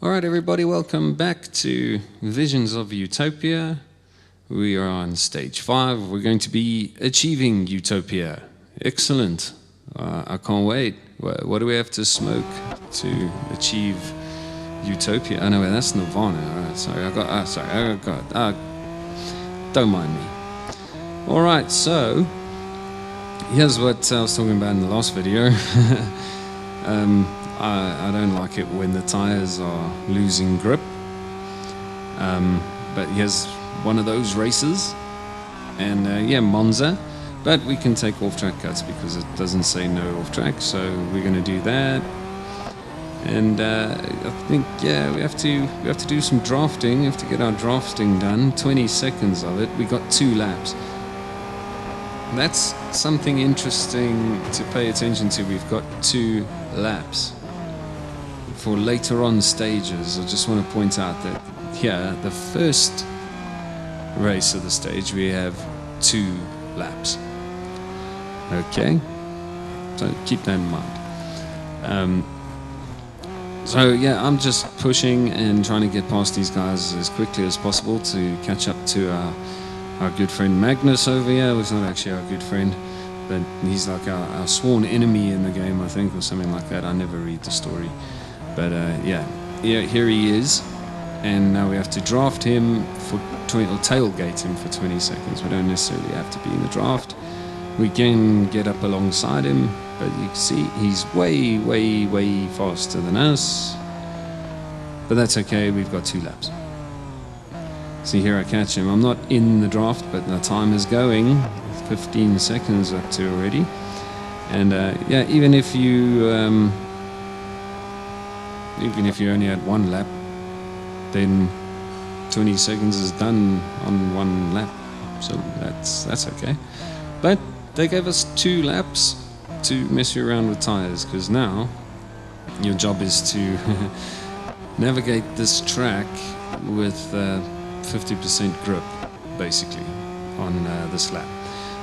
All right, everybody, welcome back to Visions of Utopia. We are on stage 5. We're going to be achieving Utopia. Excellent. I can't wait. What do we have to smoke to achieve Utopia? Oh, no, that's Nirvana. All right, sorry, don't mind me. All right, so here's what I was talking about in the last video. I don't like it when the tires are losing grip, but here's one of those races, and yeah, Monza, but we can take off-track cuts because it doesn't say no off-track, so we're going to do that. And I think, yeah, we have to do some drafting. We have to get our drafting done. 20 seconds of it. We got 2 laps. That's something interesting to pay attention to. We've got 2 laps. For later on stages, I just want to point out that here, the first race of the stage, we have 2 laps. Okay, so keep that in mind. So yeah, I'm just pushing and trying to get past these guys as quickly as possible to catch up to our good friend Magnus over here. Well, he's not actually our good friend, but he's like our sworn enemy in the game, I think, or something like that. I never read the story. But yeah, here he is, and now we have to draft him or tailgate him for 20 seconds. We don't necessarily have to be in the draft. We can get up alongside him, but you can see he's way, way, way faster than us. But that's okay, we've got 2 laps. See, here I catch him. I'm not in the draft, but the time is going. 15 seconds up to already. And yeah, even if you only had 1 lap, then 20 seconds is done on 1 lap, so that's okay. But they gave us 2 laps to mess you around with tires, because now your job is to navigate this track with 50% grip, basically, on this lap.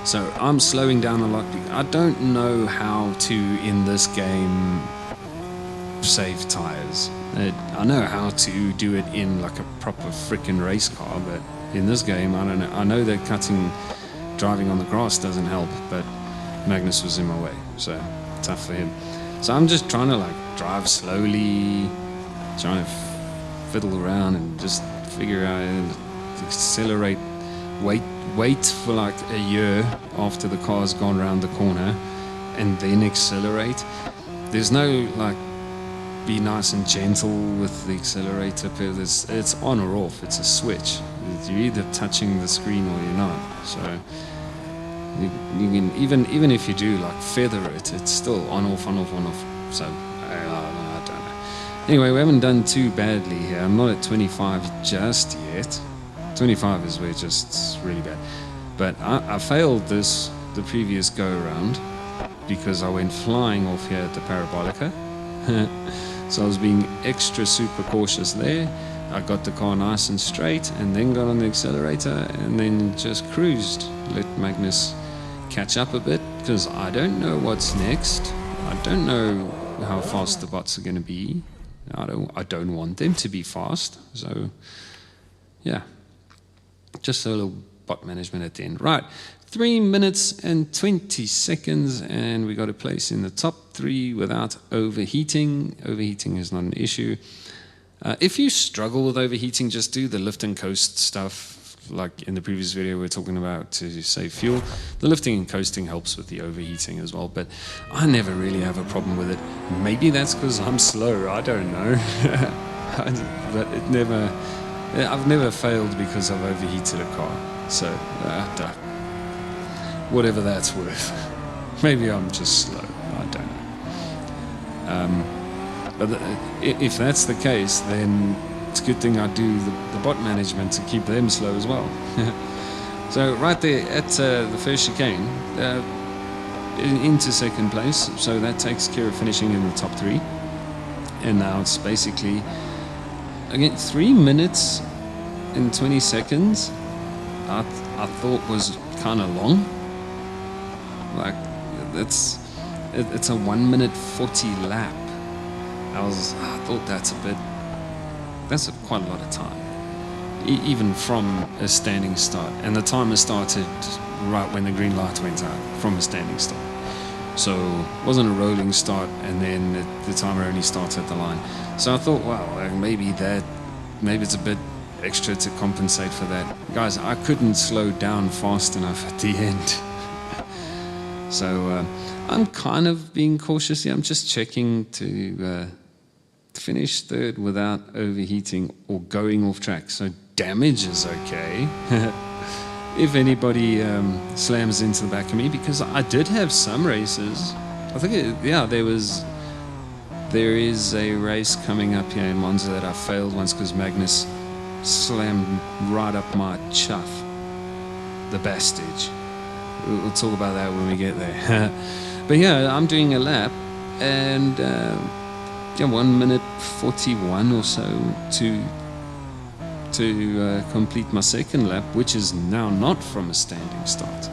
So I'm slowing down a lot. I don't know how to, in this game, save tires. I know how to do it in like a proper freaking race car, but in this game, I don't know. I know that driving on the grass doesn't help, but Magnus was in my way, so tough for him. So I'm just trying to like drive slowly, trying to fiddle around and just figure out and accelerate, wait for like a year after the car's gone around the corner, and then accelerate. There's no like be nice and gentle with the accelerator. It's on or off. It's a switch. You're either touching the screen or you're not. So you can even if you do like feather it, it's still on off, on off, on off. So I don't know. Anyway, we haven't done too badly here. I'm not at 25 just yet. 25 is where it's just really bad. But I failed the previous go around because I went flying off here at the Parabolica. So I was being extra super cautious there. I got the car nice and straight and then got on the accelerator and then just cruised. Let Magnus catch up a bit because I don't know what's next. I don't know how fast the bots are going to be. I don't want them to be fast. So yeah, just a little bot management at the end. Right, 3 minutes and 20 seconds, and we got a place in the top 3 without overheating. Overheating is not an issue. If you struggle with overheating, just do the lift and coast stuff. Like in the previous video, we were talking about to save fuel. The lifting and coasting helps with the overheating as well, but I never really have a problem with it. Maybe that's because I'm slow, I don't know. But I've never failed because I've overheated a car. So, whatever that's worth. Maybe I'm just slow, I don't know. But if that's the case, then it's a good thing I do the bot management to keep them slow as well. So right there at the first chicane, into second place, so that takes care of finishing in the top 3. And now it's basically, again, 3 minutes and 20 seconds, I thought was kind of long. Like, it's a 1 minute 40 lap. I thought that's a bit that's quite a lot of time, even from a standing start. And the timer started right when the green light went out from a standing start. So it wasn't a rolling start, and then the timer only starts at the line. So I thought, wow, maybe it's a bit extra to compensate for that. Guys, I couldn't slow down fast enough at the end. So I'm kind of being cautious here. I'm just checking to finish third without overheating or going off track. So damage is okay. If anybody slams into the back of me, because I did have some races. I think, there is a race coming up here in Monza that I failed once because Magnus slammed right up my chuff, the Bastage. We'll talk about that when we get there. But yeah, I'm doing a lap, and 1 minute 41 or so to complete my second lap, which is now not from a standing start.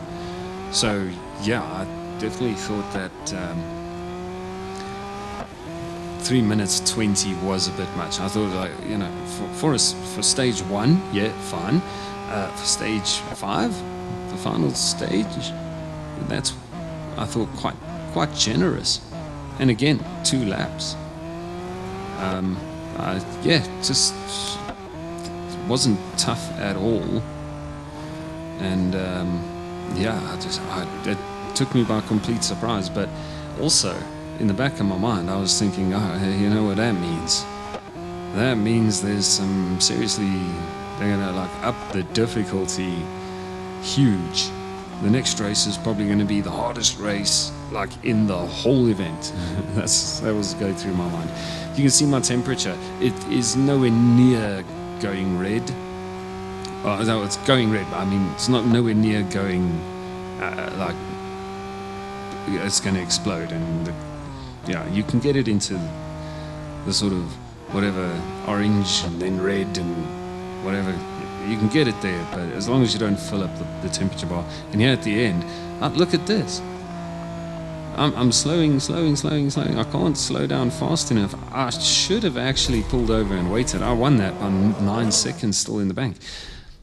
So yeah, I definitely thought that 3 minutes 20 was a bit much. I thought, like, for stage 1, yeah, fine. For stage 5, the final stage, that's, I thought, quite generous. And again, 2 laps. Just wasn't tough at all. And it took me by complete surprise. But also, in the back of my mind, I was thinking, you know what that means? That means there's some, seriously, they're gonna up the difficulty huge. The next race is probably gonna be the hardest race in the whole event. That was going through my mind. You can see my temperature. It is nowhere near going red. No, it's going red, but I mean, it's not nowhere near going it's going to explode. And you can get it into the sort of whatever orange and then red and whatever. You can get it there, but as long as you don't fill up the temperature bar. And here at the end, look at this. I'm slowing. I can't slow down fast enough. I should have actually pulled over and waited. I won that by 9 seconds still in the bank.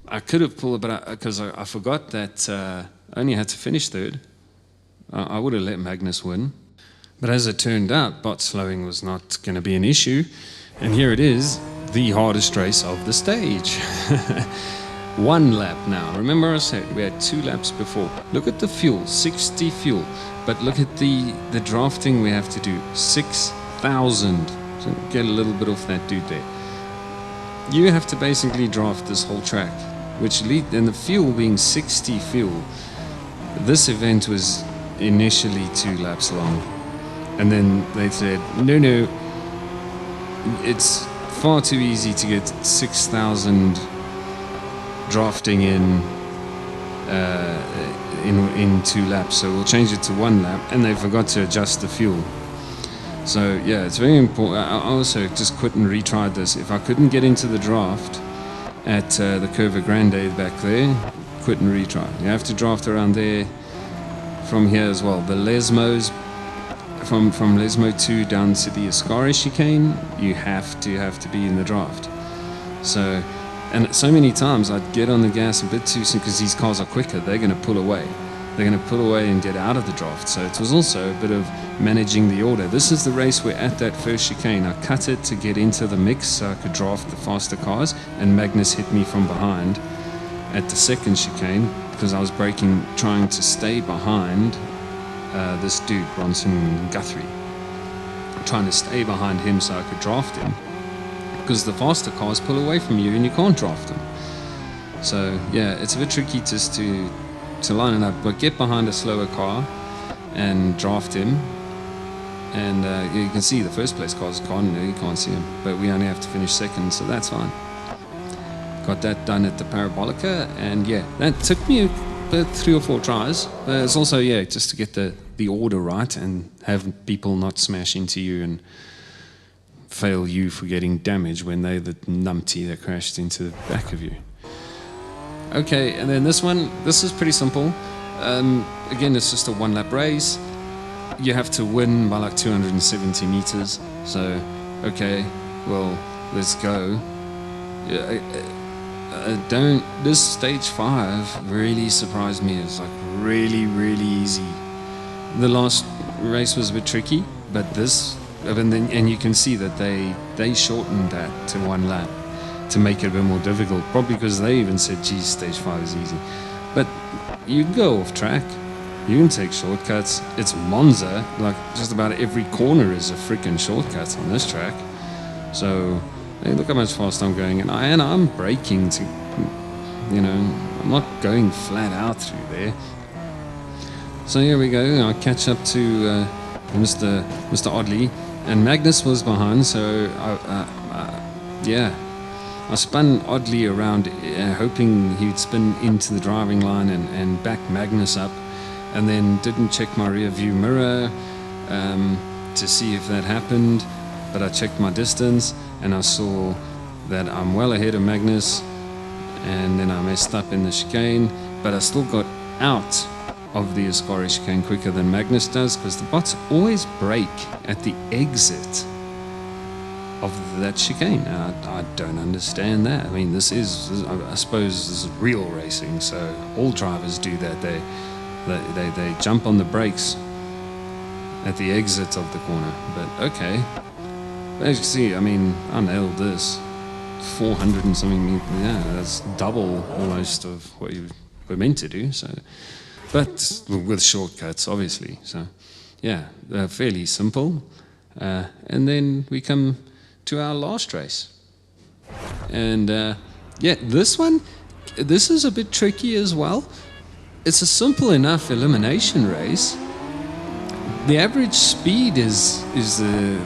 I could have pulled it, but because I forgot that I only had to finish third. I would have let Magnus win. But as it turned out, bot slowing was not going to be an issue. And here it is, the hardest race of the stage. 1 lap now. Remember I said we had 2 laps before. Look at the fuel, 60 fuel. But look at the drafting we have to do, 6,000. So get a little bit off that dude there. You have to basically draft this whole track, and the fuel being 60 fuel. This event was initially 2 laps long. And then they said, no, it's far too easy to get 6,000 drafting in 2 laps, so we'll change it to 1 lap. And they forgot to adjust the fuel. So yeah, it's very important. I also just quit and retried this. If I couldn't get into the draft at the Curva Grande back there, quit and retry. You have to draft around there from here as well. The Lesmos, from Lesmo 2 down to the Ascari chicane, you have to be in the draft. So, and so many times I'd get on the gas a bit too soon because these cars are quicker. They're going to pull away. They're going to pull away and get out of the draft. So it was also a bit of managing the order. This is the race where at that first chicane I cut it to get into the mix so I could draft the faster cars, and Magnus hit me from behind at the second chicane because I was braking, trying to stay behind this dude, Bronson Guthrie. Trying to stay behind him so I could draft him, because the faster cars pull away from you and you can't draft them. So yeah, it's a bit tricky just to line it up, but get behind a slower car and draft him. And you can see the first place cars gone, you can't see him, but we only have to finish second, so that's fine. Got that done at the Parabolica, and yeah, that took me about 3 or 4 tries, but it's also, yeah, just to get the order right and have people not smash into you and fail you for getting damage when they're the numpty that crashed into the back of you. Okay, and then this is pretty simple. Again, it's just a 1 lap race. You have to win by like 270 meters. So, okay, well, let's go. don't. This stage 5 really surprised me. It's like really, really easy. The last race was a bit tricky, but this, and you can see that they shortened that to 1 lap to make it a bit more difficult. Probably because they even said, geez, stage 5 is easy. But you can go off track. You can take shortcuts. It's Monza. Like, just about every corner is a freaking shortcut on this track. So, hey, look how much fast I'm going. And I'm braking to, I'm not going flat out through there. So here we go. I catch up to Mr. Oddly. And Magnus was behind, so I spun Oddly around, hoping he'd spin into the driving line and back Magnus up, and then didn't check my rear view mirror to see if that happened, but I checked my distance and I saw that I'm well ahead of Magnus, and then I messed up in the chicane, but I still got out of the Ascari chicane quicker than Magnus does, because the bots always brake at the exit of that chicane. I don't understand that. I mean, I suppose this is real racing, so all drivers do that. They jump on the brakes at the exit of the corner. But okay, as you can see, I mean, I nailed this. 400 and something meters. Yeah, that's double almost of what you were meant to do. So, but with shortcuts, obviously. So, yeah, fairly simple. And then we come to our last race, and this is a bit tricky as well. It's a simple enough elimination race. The average speed is the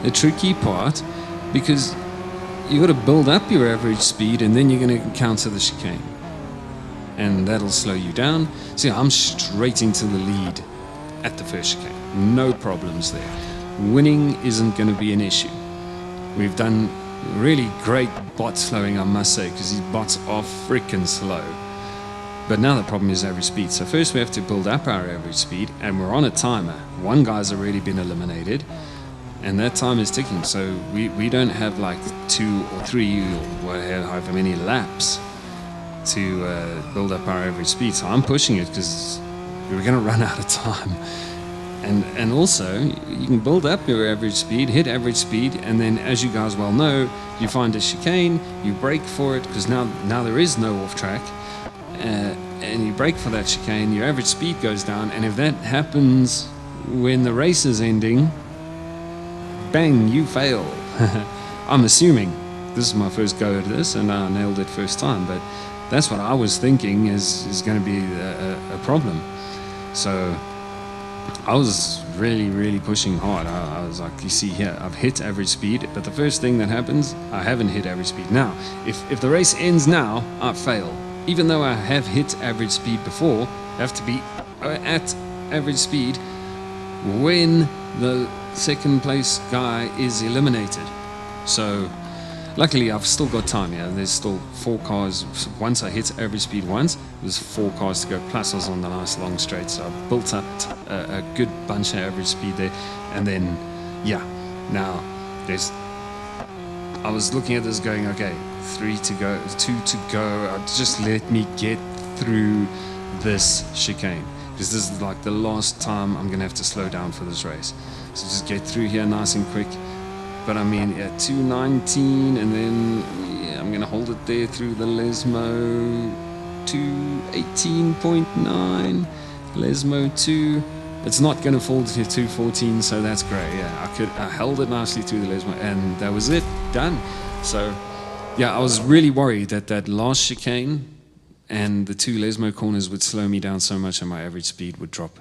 the tricky part, because you got to build up your average speed and then you're going to encounter the chicane, and that'll slow you down. See, I'm straight into the lead at the first chicane, no problems there. Winning isn't going to be an issue. We've done really great bot slowing, I must say, because these bots are freaking slow. But now the problem is average speed. So first we have to build up our average speed, and we're on a timer. One guy's already been eliminated, and that time is ticking. So we don't have like 2 or 3 or however many laps to build up our average speed. So I'm pushing it because we're going to run out of time. And also, you can build up your average speed, hit average speed, and then, as you guys well know, you find a chicane, you brake for it, because now there is no off-track, and you brake for that chicane, your average speed goes down, and if that happens when the race is ending, bang, you fail. I'm assuming. This is my first go at this, and I nailed it first time, but that's what I was thinking is going to be a problem. So I was really, really pushing hard. I was like, you see here, I've hit average speed, but the first thing that happens, I haven't hit average speed. Now, if the race ends now, I fail. Even though I have hit average speed before, I have to be at average speed when the second place guy is eliminated. So luckily I've still got time. Yeah, there's still 4 cars. Once I hit average speed once, there's 4 cars to go, plus I was on the nice long straight, so I built up a good bunch of average speed there. And then yeah, now I was looking at this going, okay, 3 to go, 2 to go, just let me get through this chicane, because this is like the last time I'm gonna have to slow down for this race. So just get through here nice and quick. But I mean, yeah, 219, and then yeah, I'm gonna hold it there through the Lesmo 218.9, Lesmo 2. It's not gonna fall to 214, so that's great. Yeah, I held it nicely through the Lesmo, and that was it, done. So yeah, I was really worried that that last chicane and the 2 Lesmo corners would slow me down so much and my average speed would drop.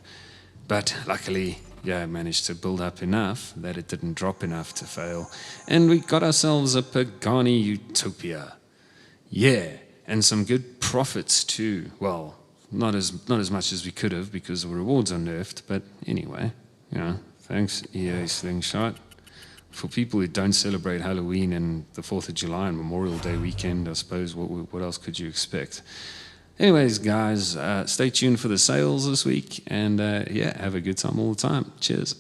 But luckily, yeah, I managed to build up enough that it didn't drop enough to fail. And we got ourselves a Pagani Utopia. Yeah, and some good profits too. Well, not as much as we could have, because the rewards are nerfed, but anyway, you know, thanks EA Slingshot. For people who don't celebrate Halloween and the 4th of July and Memorial Day weekend, I suppose, what else could you expect? Anyways, guys, stay tuned for the sales this week, and yeah, have a good time all the time. Cheers.